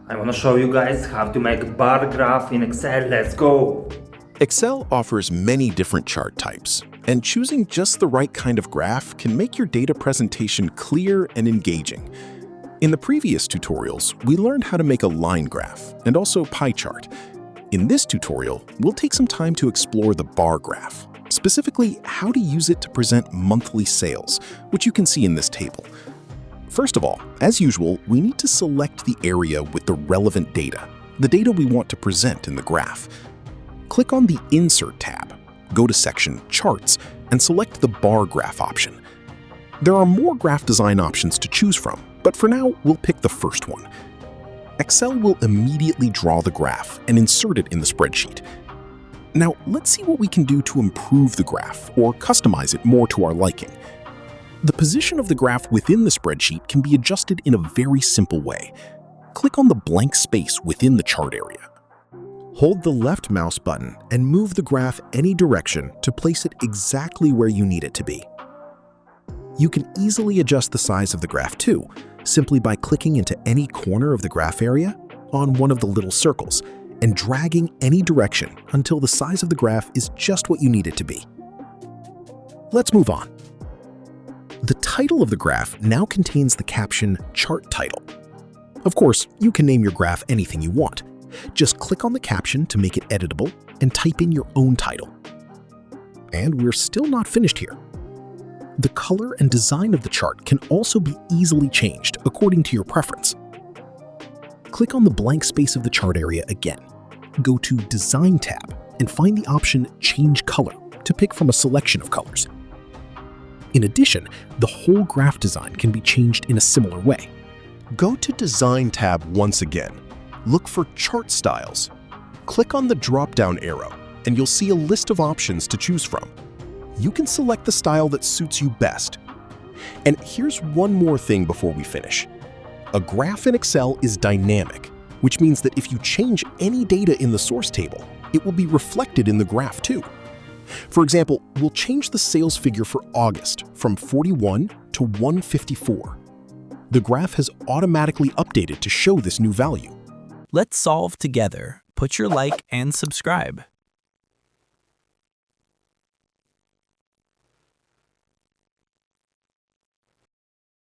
I want to show you guys how to make a bar graph in Excel. Let's go! Excel offers many different chart types, and choosing just the right kind of graph can make your data presentation clear and engaging. In the previous tutorials, we learned how to make a line graph and also pie chart. In this tutorial, we'll take some time to explore the bar graph, specifically how to use it to present monthly sales, which you can see in this table. First of all, as usual, we need to select the area with the relevant data, the data we want to present in the graph. Click on the Insert tab, go to section Charts, and select the bar graph option. There are more graph design options to choose from, but for now, we'll pick the first one. Excel will immediately draw the graph and insert it in the spreadsheet. Now, let's see what we can do to improve the graph or customize it more to our liking. The position of the graph within the spreadsheet can be adjusted in a very simple way. Click on the blank space within the chart area. Hold the left mouse button and move the graph any direction to place it exactly where you need it to be. You can easily adjust the size of the graph too, simply by clicking into any corner of the graph area on one of the little circles and dragging any direction until the size of the graph is just what you need it to be. Let's move on. The title of the graph now contains the caption Chart Title. Of course, you can name your graph anything you want. Just click on the caption to make it editable and type in your own title. And we're still not finished here. The color and design of the chart can also be easily changed according to your preference. Click on the blank space of the chart area again. Go to Design tab and find the option Change Color to pick from a selection of colors. In addition, the whole graph design can be changed in a similar way. Go to Design tab once again. Look for Chart Styles. Click on the drop-down arrow, and you'll see a list of options to choose from. You can select the style that suits you best. And here's one more thing before we finish. A graph in Excel is dynamic, which means that if you change any data in the source table, it will be reflected in the graph too. For example, we'll change the sales figure for August from 41 to 154. The graph has automatically updated to show this new value. Let's solve together. Put your like and subscribe.